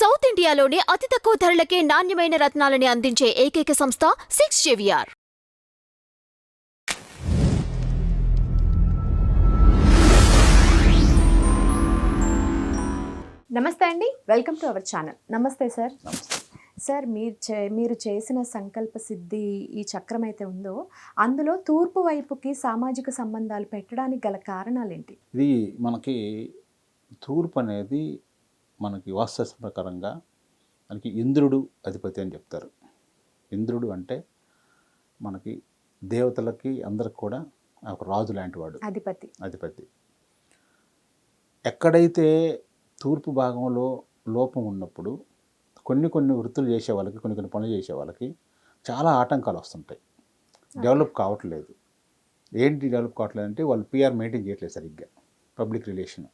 South ఇండియాలోనే అతి తక్కువ ధరలకే నాణ్యమైన రత్నాలని అందించే ఏకైక సంస్థ 6JVR. నమస్తే అండి, వెల్కమ్ టు అవర్ ఛానల్. నమస్తే సార్. సార్, మీరు చేసిన సంకల్ప సిద్ధి ఈ చక్రం అయితే ఉందో అందులో తూర్పు వైపుకి సామాజిక సంబంధాలు పెట్టడానికి గల కారణాలేంటి? ఇది మనకి తూర్పు అనేది మనకి వాస్తుశాస్త్ర ప్రకారంగా మనకి ఇంద్రుడు అధిపతి అని చెప్తారు. ఇంద్రుడు అంటే మనకి దేవతలకి అందరికి కూడా ఒక రాజు లాంటి వాడు, అధిపతి. ఎక్కడైతే తూర్పు భాగంలో లోపం ఉన్నప్పుడు కొన్ని వృత్తులు చేసే వాళ్ళకి, కొన్ని పనులు చేసే వాళ్ళకి చాలా ఆటంకాలు వస్తుంటాయి. డెవలప్ కావట్లేదు. ఏంటి డెవలప్ కావట్లేదు అంటే వాళ్ళు పిఆర్ మెయింటైన్ చేయట్లేదు సరిగ్గా, పబ్లిక్ రిలేషన్.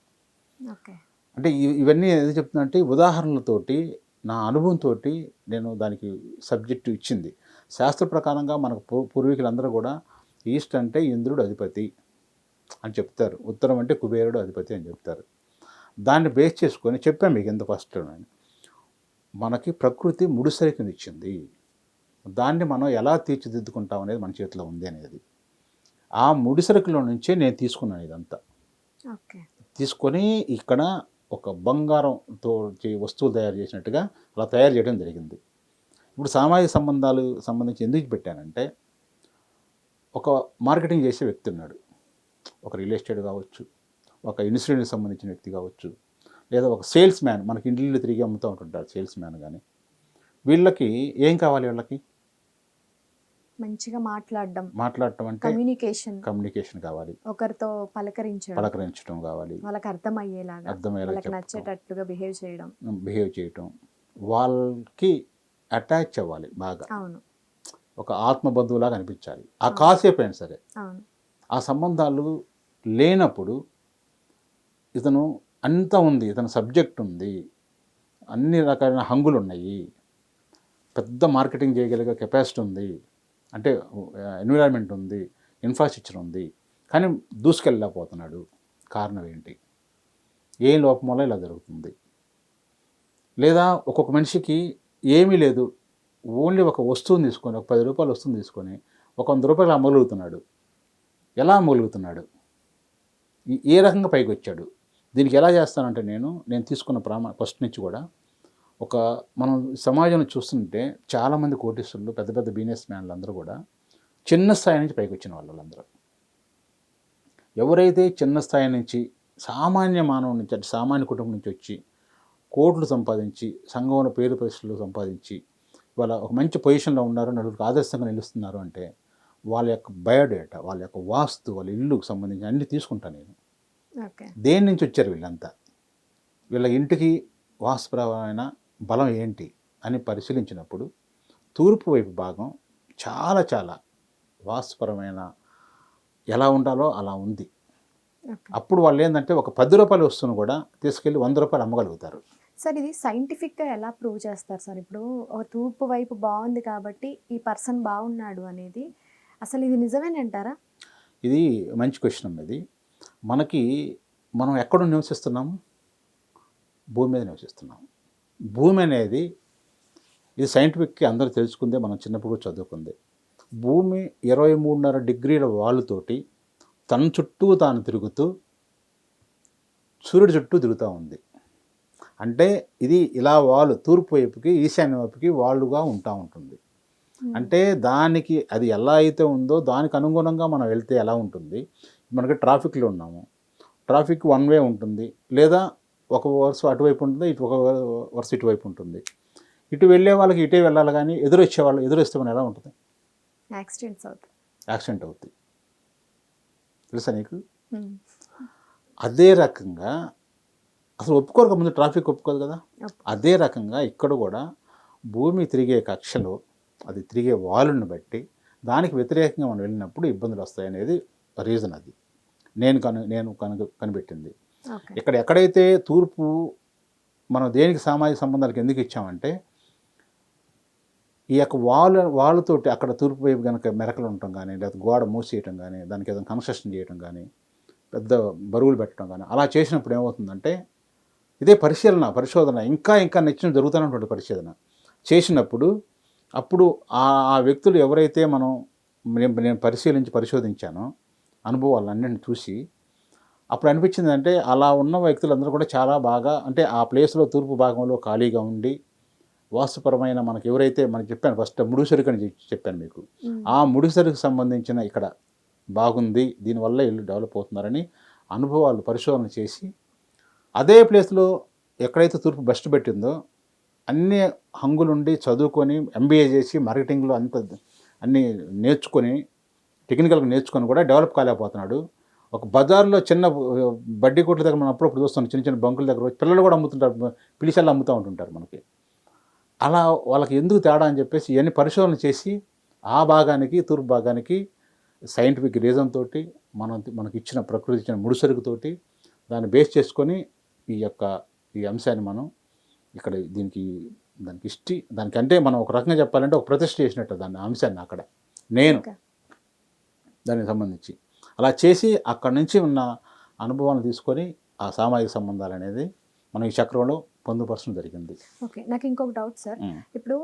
అంటే ఇవన్నీ ఏదో చెప్తున్నా అంటే ఉదాహరణలతోటి, నా అనుభవంతో నేను దానికి సబ్జెక్టు ఇచ్చింది. శాస్త్ర ప్రకారంగా మనకు పూర్వీకులందరూ కూడా ఈస్ట్ అంటే ఇంద్రుడు అధిపతి అని చెప్తారు, ఉత్తరం అంటే కుబేరుడు అధిపతి అని చెప్తారు. దాన్ని బేస్ చేసుకొని చెప్పాను మీకు ఎంత ఫస్ట్. మనకి ప్రకృతి ముడిసరికనిచ్చింది, దాన్ని మనం ఎలా తీర్చిదిద్దుకుంటాం అనేది మన చేతిలో ఉంది అనేది. ఆ ముడిసరుకులో నుంచే నేను తీసుకున్నాను ఇదంతా. తీసుకొని ఇక్కడ ఒక బంగారంతో వస్తువులు తయారు చేసినట్టుగా అలా తయారు చేయడం జరిగింది. ఇప్పుడు సామాజిక సంబంధాలు సంబంధించి ఎందుకు పెట్టానంటే, ఒక మార్కెటింగ్ చేసే వ్యక్తి ఉన్నాడు, ఒక రియల్ ఎస్టేట్ కావచ్చు, ఒక ఇన్సూరెన్స్ సంబంధించిన వ్యక్తి కావచ్చు, లేదా ఒక సేల్స్ మ్యాన్, మనకి ఇండ్లు తిరిగి అమ్ముతూ ఉంటుంటారు సేల్స్ మ్యాన్. కానీ వీళ్ళకి ఏం కావాలి? వీళ్ళకి మంచిగా మాట్లాడడం అంటే కమ్యూనికేషన్ కావాలి, ఒకరితో పలకరించడం కావాలి, వాళ్ళకి అర్థమయ్యేలాగా నచ్చేటట్టుగా బిహేవ్ చేయడం, వాళ్ళకి అటాచ్ అవ్వాలి బాగా, ఒక ఆత్మబంధువులాగా అనిపించాలి. ఆ కాసేపు అయినా సరే. ఆ సంబంధాలు లేనప్పుడు ఇతను అంతా ఉంది, ఇతను సబ్జెక్ట్ ఉంది, అన్ని రకాలైన హంగులు ఉన్నాయి, పెద్ద మార్కెటింగ్ చేయగలిగే కెపాసిటీ ఉంది, అంటే ఎన్విరాన్మెంట్ ఉంది, ఇన్ఫ్రాస్ట్రక్చర్ ఉంది, కానీ దూసుకెళ్ళలేకపోతున్నాడు. కారణం ఏంటి? ఏ లోపం వల్ల ఇలా జరుగుతుంది? లేదా ఒక్కొక్క మనిషికి ఏమీ లేదు, ఓన్లీ ఒక వస్తువుని తీసుకొని, ఒక 10 రూపాయల వస్తువుని తీసుకొని ఒక 100 రూపాయలు అమ్మగలుగుతున్నాడు. ఎలా అమ్మగలుగుతున్నాడు? ఏ రకంగా పైకి వచ్చాడు? దీనికి ఎలా చేస్తానంటే నేను తీసుకున్న ఫస్ట్ నుంచి కూడా మనం సమాజంలో చూస్తుంటే చాలామంది కోటీశ్వరులు, పెద్ద బిజినెస్ మ్యాన్లు అందరూ కూడా చిన్న స్థాయి నుంచి పైకి వచ్చిన వాళ్ళందరూ. ఎవరైతే చిన్న స్థాయి నుంచి, సామాన్య మానవుడి నుంచి, అంటే సామాన్య కుటుంబం నుంచి వచ్చి కోట్లు సంపాదించి, సంఘంలో పేరు ప్రతిష్టలు సంపాదించి వాళ్ళ ఒక మంచి పొజిషన్లో ఉన్నారు, నలుగురికి ఆదర్శంగా నిలుస్తున్నారు అంటే వాళ్ళ యొక్క బయోడేటా, వాళ్ళ యొక్క వాస్తు, వాళ్ళ ఇల్లుకు సంబంధించి అన్నీ తీసుకుంటాను నేను. దేని నుంచి వచ్చారు వీళ్ళంతా, వీళ్ళ ఇంటికి వాస్తుపరమైన బలం ఏంటి అని పరిశీలించినప్పుడు తూర్పు వైపు భాగం చాలా వాస్తుపరమైన ఎలా ఉండాలో అలా ఉంది. అప్పుడు వాళ్ళు ఏంటంటే ఒక 10 రూపాయల వస్తువును కూడా తీసుకెళ్ళి 100 రూపాయలు అమ్మగలుగుతారు. సార్, ఇది సైంటిఫిక్గా ఎలా ప్రూవ్ చేస్తారు సార్? ఇప్పుడు ఒక తూర్పు వైపు బాగుంది కాబట్టి ఈ పర్సన్ బాగున్నాడు అనేది, అసలు ఇది నిజమేనంటారా? ఇది మంచి క్వశ్చన్ అమ్మది. మనం ఎక్కడ నివసిస్తున్నాము? భూమి మీద నివసిస్తున్నాము. భూమి అనేది ఇది సైంటిఫిక్గా అందరూ తెలుసుకుందే, మనం చిన్నప్పుడు చదువుకుందే. భూమి 23.5 డిగ్రీల వాలుతోటి తన చుట్టూ తాను తిరుగుతూ సూర్యుడి చుట్టూ తిరుగుతూ ఉంది. అంటే ఇది ఇలా వాలు తూర్పు వైపుకి, ఈశాన్య వైపుకి వాలుగా ఉంటుంది. అంటే దానికి అది ఎలా అయితే ఉందో దానికి అనుగుణంగా మనం వెళ్తే ఎలా ఉంటుంది? మనకి ట్రాఫిక్లో ఉన్నాము, ట్రాఫిక్ వన్ వే ఉంటుంది, లేదా ఒక వరుస అటువైపు ఉంటుంది, ఒక వరుస ఇటువైపు ఉంటుంది. ఇటు వెళ్ళే వాళ్ళకి ఇటే వెళ్ళాలి, కానీ ఎదురొస్తే మనం ఎలా ఉంటుంది? యాక్సిడెంట్ అవుతుంది. తెలుసా నీకు? అదే రకంగా అసలు ఒప్పుకోరు ముందు, ట్రాఫిక్ ఒప్పుకోదు కదా. అదే రకంగా ఇక్కడ కూడా భూమి తిరిగే కక్షలో, అది తిరిగే వాలుని బట్టి దానికి వ్యతిరేకంగా మనం వెళ్ళినప్పుడు ఇబ్బందులు వస్తాయనేది రీజన్. అది నేను కనిపెట్టింది. ఇక్కడ ఎక్కడైతే తూర్పు మనం దేనికి సామాజిక సంబంధాలకు ఎందుకు ఇచ్చామంటే, ఈ యొక్క వాళ్ళతోటి అక్కడ తూర్పు వైపు కనుక మెరకలు ఉండటం కానీ, లేదా గోడ మూసేయటం కానీ, దానికి ఏదైనా కన్స్ట్రక్షన్ చేయటం కానీ, పెద్ద బరువులు పెట్టడం కానీ అలా చేసినప్పుడు ఏమవుతుందంటే ఇదే పరిశోధన ఇంకా ఇంకా నిత్యం జరుగుతున్నటువంటి పరిశోధన చేసినప్పుడు అప్పుడు ఆ వ్యక్తులు ఎవరైతే నేను పరిశోధించానో అనుభవాలన్నింటిని చూసి అప్పుడు అనిపించింది అంటే అలా ఉన్న వ్యక్తులందరూ కూడా చాలా బాగా అంటే ఆ ప్లేస్లో తూర్పు భాగంలో ఖాళీగా ఉండి వాస్తుపరమైన మనకి ఎవరైతే మనకి చెప్పాను ఫస్ట్ ముడిసరుకు అని చెప్పాను మీకు, ఆ ముడిసరుకు సంబంధించిన ఇక్కడ బాగుంది దీనివల్ల ఇల్లు డెవలప్ అవుతున్నారని అనుభవాలు పరిశోధన చేసి అదే ప్లేస్లో ఎక్కడైతే తూర్పు బెస్ట్ పెట్టిందో అన్ని హంగులుండి చదువుకొని ఎంబీఏ చేసి మార్కెటింగ్లో అన్నీ నేర్చుకొని టెక్నికల్గా నేర్చుకొని కూడా డెవలప్ కాలేకపోతున్నాడు. ఒక బజార్లో చిన్న బడ్డీ కొట్ల దగ్గర మనం అప్పుడప్పుడు చూస్తాం, చిన్న చిన్న బంకుల దగ్గర పిల్లలు కూడా అమ్ముతుంటారు, పిలిచల్లా అమ్ముతూ ఉంటుంటారు మనకి. అలా వాళ్ళకి ఎందుకు తేడా అని చెప్పేసి ఇవన్నీ పరిశోధన చేసి ఆ భాగానికి తూర్పు భాగానికి సైంటిఫిక్ రీజన్ తోటి మనకి ఇచ్చిన ప్రకృతి ఇచ్చిన ముడిసరుకుతోటి దాన్ని బేస్ చేసుకొని ఈ అంశాన్ని మనం ఇక్కడ దానికంటే మనం ఒక రకంగా చెప్పాలంటే ఒక ప్రతిష్ఠ చేసినట్టు దాన్ని అంశాన్ని అక్కడ నేను దానికి సంబంధించి అలా చేసి అక్కడి నుంచి ఉన్న అనుభవాన్ని తీసుకొని ఆ సామాజిక సంబంధాలు అనేది మనం ఈ చక్రంలో పొందుపరచడం జరిగింది. ఓకే, నాకు ఇంకొక డౌట్ సార్. ఇప్పుడు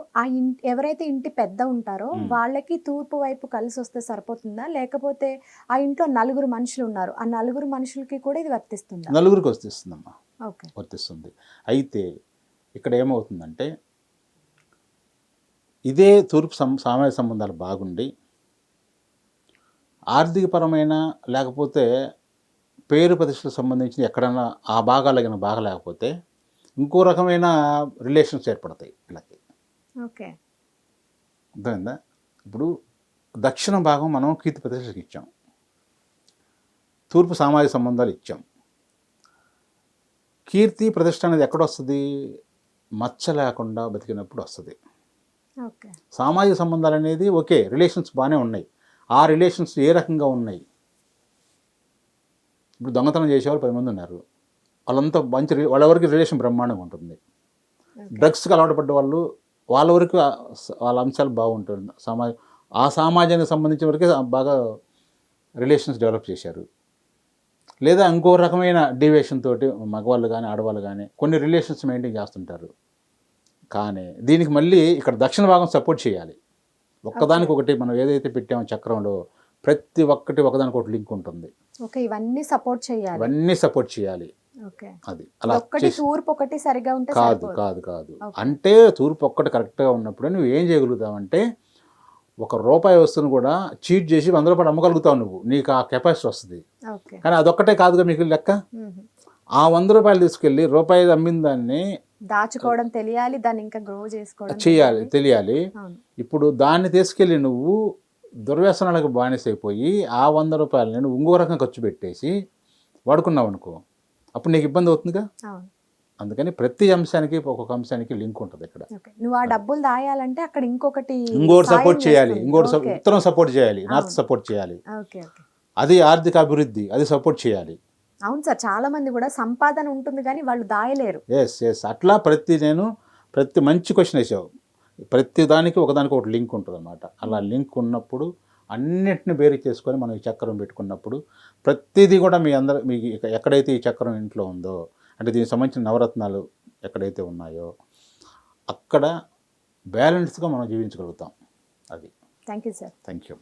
ఎవరైతే ఇంటి పెద్ద ఉంటారో వాళ్ళకి తూర్పు వైపు కలిసి వస్తే సరిపోతుందా, లేకపోతే ఆ ఇంట్లో 4 మనుషులు ఉన్నారు, ఆ 4 మనుషులకి కూడా ఇది వర్తిస్తుందా? నలుగురికి వర్తిస్తుందమ్మా. ఓకే, వర్తిస్తుంది. అయితే ఇక్కడ ఏమవుతుందంటే ఇదే తూర్పు సామాజిక సంబంధాలు బాగుండి ఆర్థికపరమైన లేకపోతే పేరు ప్రతిష్టలకు సంబంధించిన ఎక్కడన్నా ఆ భాగాలగిన బాగలేకపోతే ఇంకో రకమైన రిలేషన్స్ ఏర్పడతాయి వీళ్ళకి. ఓకే, అర్థమైందా? ఇప్పుడు దక్షిణ భాగం మనం కీర్తి ప్రతిష్టలకు ఇచ్చాం, తూర్పు సామాజిక సంబంధాలు ఇచ్చాం. కీర్తి ప్రతిష్ట అనేది ఎక్కడొస్తుంది? మచ్చ లేకుండా బతికినప్పుడు వస్తుంది. ఓకే, సామాజిక సంబంధాలు అనేది ఓకే, రిలేషన్స్ బాగానే ఉన్నాయి. ఆ రిలేషన్స్ ఏ రకంగా ఉన్నాయి? ఇప్పుడు దొంగతనం చేసేవాళ్ళు 10 మంది ఉన్నారు, వాళ్ళంతా వాళ్ళెవరికి రిలేషన్ బ్రహ్మాండంగా ఉంటుంది. డ్రగ్స్కి అలవాటు పడ్డ వాళ్ళ వరకు వాళ్ళ అంశాలు బాగుంటుంది. ఆ సమాజానికి సంబంధించిన వరకే బాగా రిలేషన్స్ డెవలప్ చేశారు. లేదా ఇంకో రకమైన డీవియేషన్ తోటి మగవాళ్ళు కానీ ఆడవాళ్ళు కానీ కొన్ని రిలేషన్స్ మెయింటైన్ చేస్తుంటారు. కానీ దీనికి మళ్ళీ ఇక్కడ దక్షిణ భాగం సపోర్ట్ చేయాలి. ఒక్కదానికి ఒకటి మనం ఏదైతే పెట్టామో చక్రంలో ప్రతి ఒక్కటి ఒకదానికి ఒకటి లింక్ ఉంటుంది. ఓకే, ఇవన్నీ సపోర్ట్ చేయాలి. ఓకే, అది అలా ఒకటి తూర్పు ఒకటి సరిగా ఉంటే కాదు అంటే తూర్పు ఒక్కటి కరెక్ట్గా ఉన్నప్పుడు నువ్వు ఏం చేయగలుగుతావంటే ₹1 వస్తువును కూడా చీట్ చేసి ₹100 అమ్మగలుగుతావు నువ్వు, నీకు ఆ కెపాసిటీ వస్తుంది. కానీ అదొక్కటే కాదుగా మీకు లెక్క. ఆ ₹100 తీసుకెళ్ళి రూపాయి అమ్మిన దాన్ని దాచుకోవడం తెలియాలి, దాన్ని ఇంకా గ్రో చేసుకోవడం తెలియాలి. ఇప్పుడు దాన్ని తీసుకెళ్ళి నువ్వు దుర్వ్యసనాలకు బానిసైపోయి ఆ ₹100 నువ్వు ఇంకో రకంగా ఖర్చు పెట్టేసి వాడుకున్నావు అనుకో, అప్పుడు నీకు ఇబ్బంది అవుతుందిగా. అందుకని ప్రతి అంశానికి ఒక్కొక్క అంశానికి లింక్ ఉంటుంది ఇక్కడ. నువ్వు ఆ డబ్బులు దాయాలంటే అక్కడ ఇంకోటి సపోర్ట్ చేయాలి, ఉత్తరం సపోర్ట్ చేయాలి, నార్త్ సపోర్ట్ చేయాలి. అది ఆర్థిక అభివృద్ధి, అది సపోర్ట్ చేయాలి. అవును సార్, చాలా మంది కూడా సంపాదన ఉంటుంది కానీ వాళ్ళు దాయలేరు. ఎస్ అట్లా ప్రతి మంచి క్వశ్చన్ వేసావు, ప్రతి దానికి ఒకదానికి ఒకటి లింక్ ఉంటుంది అన్నమాట. అలా లింక్ ఉన్నప్పుడు అన్నిటిని బేరీ చేసుకొని మనం ఈ చక్రం పెట్టుకున్నప్పుడు ప్రతిదీ కూడా మీకు ఎక్కడైతే ఈ చక్రం ఇంట్లో ఉందో అంటే దీనికి సంబంధించిన నవరత్నాలు ఎక్కడైతే ఉన్నాయో అక్కడ బ్యాలెన్స్గా మనం జీవించగలుగుతాం. అది. Thank you sir. Thank you.